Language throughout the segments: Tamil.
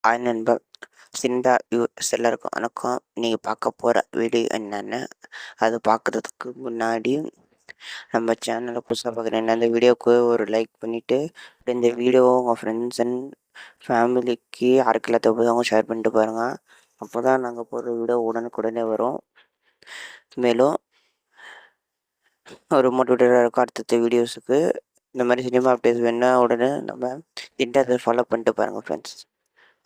ஹாய் நண்பர். சிந்தா எல்லாருக்கும் வணக்கம். நீங்கள் பார்க்க போகிற வீடியோ என்னென்னு அது பார்க்குறதுக்கு முன்னாடி நம்ம சேனலை புதுசாக பார்க்குறேன். அந்த வீடியோவுக்கு ஒரு லைக் பண்ணிவிட்டு இந்த வீடியோவை உங்கள் ஃப்ரெண்ட்ஸ் அண்ட் ஃபேமிலிக்கு யாருக்கு இல்லாத அவங்க ஷேர் பண்ணிட்டு பாருங்கள். அப்போ தான் நாங்கள் போடுற வீடியோ உடனுக்குடனே வரும். மேலும் ஒரு மோட்டிவேட்டடாக இருக்கும் அடுத்தடுத்த வீடியோஸுக்கு. இந்த மாதிரி சினிமா அப்டேட்ஸ் வேணுன்னா உடனே நம்ம இன்டர்நெட்டை ஃபாலோ பண்ணிட்டு பாருங்கள் ஃப்ரெண்ட்ஸ்.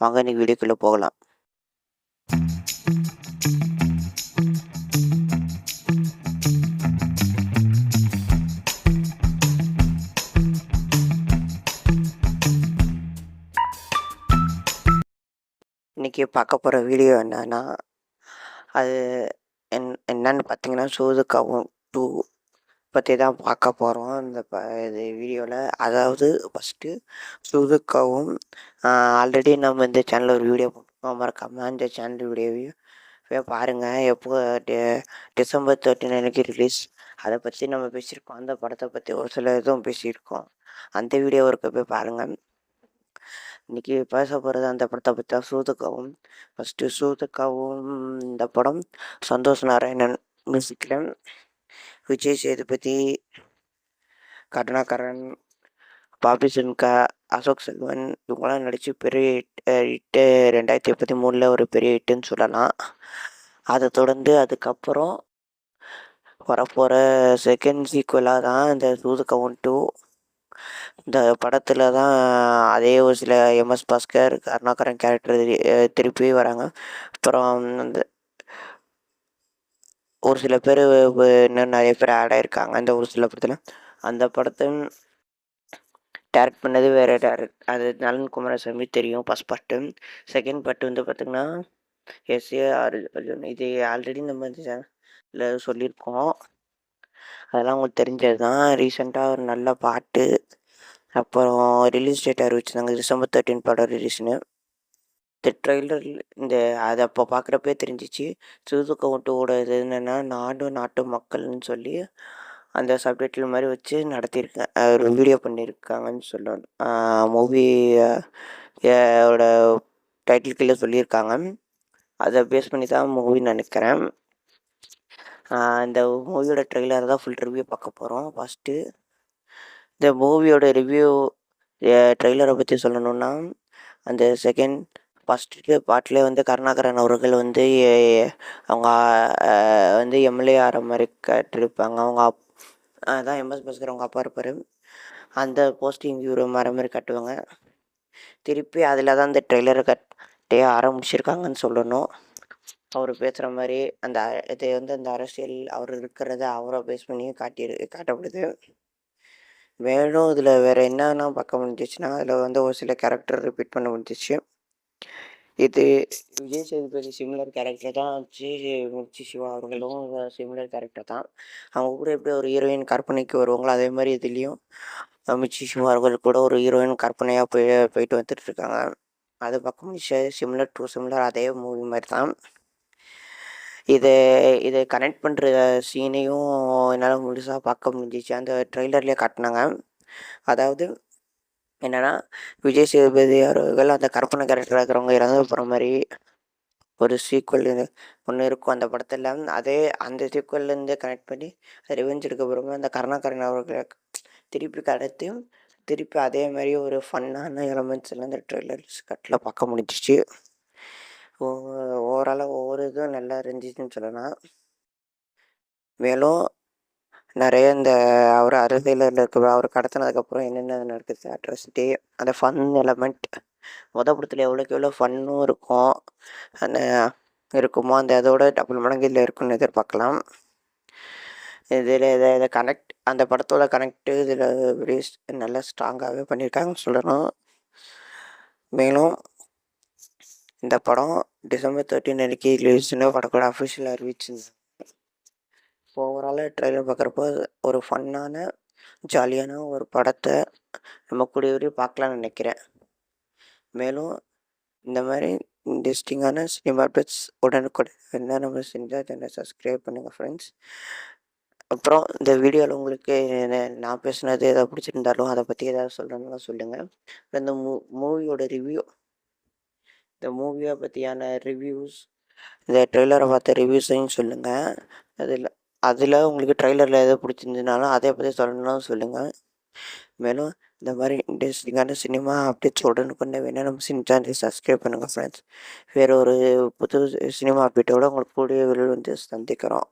வாங்க இன்றைக்கி வீடியோக்குள்ளே போகலாம். இன்றைக்கி பார்க்க போகிற வீடியோ என்னன்னா, அது என்னன்னு பார்த்தீங்கன்னா, சூதுக்காவும் 2 பற்றி தான் பார்க்க போகிறோம் இந்த இது வீடியோவில். அதாவது ஃபஸ்ட்டு சூதுக்காவும் ஆல்ரெடி நம்ம இந்த சேனலில் ஒரு வீடியோ போட்டிருக்கோம். மறக்காமல் அந்த சேனல் வீடியோவையும் போய் பாருங்கள். எப்போ டிசம்பர் 13 அன்னைக்கு ரிலீஸ், அதை பற்றி நம்ம பேசியிருக்கோம். அந்த படத்தை பற்றி ஒரு சில இதுவும் பேசியிருக்கோம். அந்த வீடியோ இருக்க போய் பாருங்கள். இன்றைக்கி பேச போகிறது அந்த படத்தை பற்றி தான், சூதுக்காவும். ஃபஸ்ட்டு சூதுக்காவும் இந்த படம் சந்தோஷ் நாராயணன் மியூசிக்கில் விஜய் சேதுபதி, கருணாகரன், பாபி சின்கா, அசோக் செல்வன் இவங்களாம் நடித்து பெரிய ஹிட்டு 2013 ஒரு பெரிய ஹிட்டுன்னு சொல்லலாம். அதை தொடர்ந்து அதுக்கப்புறம் வரப்போகிற செகண்ட் சீக்குவலாக தான் இந்த சூதுக்காவும் 2. இந்த படத்தில் தான் அதே ஒரு சில எம்எஸ் பாஸ்கர், கருணாகரன் கேரக்டர் திருப்பி வராங்க. அப்புறம் அந்த ஒரு சில பேர் இன்னும் நிறைய பேர் ஆட் ஆகிருக்காங்க இந்த ஒரு சில படத்தில். அந்த படத்தை டேரக்ட் பண்ணது வேறு அது நலன் குமாரசாமி தெரியும். First part. செகண்ட் பார்ட்டு வந்து பார்த்திங்கன்னா எஸ்ஏ அர்ஜுன். இது ஆல்ரெடி நம்ம இதில் சொல்லியிருக்கோம், அதெல்லாம் உங்களுக்கு தெரிஞ்சது தான். ரீசெண்டாக ஒரு நல்ல பாட்டு, அப்புறம் ரிலீஸ் டேட் அறிவிச்சிருந்தாங்க டிசம்பர் 13 படம் ரிலீஸ்னு. இந்த ட்ரெய்லர் அதை அப்போ பார்க்குறப்பே தெரிஞ்சிச்சு சூதுக்காவும் 2 இது என்னென்னா நாடு நாட்டு மக்கள்னு சொல்லி அந்த சப்டைட்டில் மாதிரி வச்சு நடத்தியிருக்கேன், ஒரு வீடியோ பண்ணியிருக்காங்கன்னு சொல்லணும். மூவியோட டைட்டில் கீழே சொல்லியிருக்காங்க. அதை பேஸ் பண்ணி தான் மூவின்னு நினைக்கிறேன். இந்த மூவியோட ட்ரெய்லர் தான் ஃபுல் ரிவ்யூ பார்க்க போகிறோம். ஃபஸ்ட்டு இந்த மூவியோட ரிவ்யூ ட்ரெய்லரை பற்றி சொல்லணுன்னா, அந்த ஃபஸ்ட்டு பாட்டிலே வந்து கருணாகரன் அவர்கள் வந்து அவங்க வந்து எம்எல்ஏ ஆகிற மாதிரி காட்டியிருப்பாங்க. அவங்க அதான் எம்எஸ் பாஸ்கர் அவங்க அப்பா இருப்பார். அந்த போஸ்டிங் ஹீரோ மாதிரி காட்டுவாங்க. திருப்பி அதில் தான் இந்த ட்ரெய்லரை கட்டே ஆரம்பிச்சிருக்காங்கன்னு சொல்லணும். அவர் பேசுகிற மாதிரி அந்த இதை வந்து அந்த அரசியல் அவர் இருக்கிறத அவரை பேஸ் பண்ணி காட்டப்படுது. மேலும் இதில் வேறு என்னென்ன பார்க்க முடிஞ்சிச்சுன்னா, அதில் வந்து ஒரு சில கேரக்டர் ரிப்பீட் பண்ண முடிஞ்சிச்சு. இது விஜய் சேதுபதி சிமிலர் கேரக்டர் தான். மிர்ச்சி சிவா அவர்களும் சிமிலர் கேரக்டர் தான். அவங்க கூட எப்படி ஒரு ஹீரோயின் கற்பனைக்கு வருவாங்களோ அதே மாதிரி இதுலேயும் மிர்ச்சி சிவா அவர்கள் கூட ஒரு ஹீரோயின் கற்பனையாக போயிட்டு வந்துட்டுருக்காங்க. அதை பார்க்க முடிச்சு சிமிலர் அதே மூவி மாதிரி தான். இதை கனெக்ட் பண்ணுற சீனையும் என்னால் முழுசாக பார்க்க முடிஞ்சிச்சு. அந்த ட்ரெய்லர்லேயே காட்டினாங்க. அதாவது என்னென்னா, விஜய் சேதுபதி அவர்கள் அந்த கற்பனை கேரக்டராக இருக்கிறவங்க இறந்து போகிற மாதிரி ஒரு சீக்குவல் ஒன்று இருக்கும் அந்த படத்தில். அந்த சீக்குவல்லேருந்து கனெக்ட் பண்ணி ரிவெஞ்ச் எடுக்க போகிறவங்க அந்த கருணாகரன் அவர்களை திருப்பி அதே மாதிரி ஒரு ஃபன்னான எலமெண்ட்ஸ் எல்லாம் இந்த ட்ரெய்லர்ஸ் கட்டில் பார்க்க முடிஞ்சிச்சு. ஓவராலாக ஒவ்வொரு இதுவும் நல்லா இருந்துச்சுன்னு சொல்லலாம். மேலும் நிறைய இந்த அவர் அரசியலில் இருக்க அவர் கடத்தினதுக்கப்புறம் என்னென்ன நடக்குது அட்ராசிட்டி, அந்த ஃபன் எலமெண்ட் படத்தில் எவ்வளோ ஃபன்னும் இருக்கும், அந்த இருக்குமோ அந்த இதோட டபுள் மடங்கு இதில் இருக்குன்னு எதிர்பார்க்கலாம். இதை கனெக்ட் அந்த படத்தோட கனெக்டு இதில் நல்லா ஸ்ட்ராங்காகவே பண்ணியிருக்காங்கன்னு சொல்லணும். மேலும் இந்த படம் டிசம்பர் 13 அன்றைக்கி ரிலீஸ்னு படத்தோட அஃபிஷியல் அறிவிச்சிருந்தாங்க. ஓவராலாக ட்ரெய்லர் பார்க்குறப்போ ஒரு ஃபன்னான ஜாலியான ஒரு படத்தை நம்ம கூடிய வரையும் பார்க்கலான்னு நினைக்கிறேன். மேலும் இந்த மாதிரி இன்ட்ரெஸ்டிங்கான சினிமா அப்டேட்ஸ் உடனுக்குடன் என்ன நம்ம செஞ்சால் சேனலை சப்ஸ்கிரைப் பண்ணுங்கள் ஃப்ரெண்ட்ஸ். அப்புறம் இந்த வீடியோவில் உங்களுக்கு நான் பேசுனது எதாவது பிடிச்சிருந்தாலும் அதை பற்றி ஏதாவது சொல்லணும்னா சொல்லுங்கள். இந்த மூவியோட ரிவ்யூ இந்த மூவியை பற்றியான ரிவ்யூஸ், இந்த ட்ரெய்லரை பார்த்த ரிவ்யூஸையும் சொல்லுங்கள். அதில் உங்களுக்கு ட்ரெய்லரில் எது பிடிச்சிருந்ததுனாலும் அதை பற்றி சொல்லணும்னாலும் சொல்லுங்கள். மேலும் இந்த மாதிரி இன்ட்ரெஸ்டிங்கான சினிமா அப்டேட்ஸ் உடனுக்குடனே வேணால் நம்ம சினி சேனலை சப்ஸ்கிரைப் பண்ணுங்கள் ஃப்ரெண்ட்ஸ். வேறு ஒரு புது சினிமா அப்டேட்டோடு உங்களுக்கு கூடிய விரைவில் வந்து சந்திக்கிறோம்.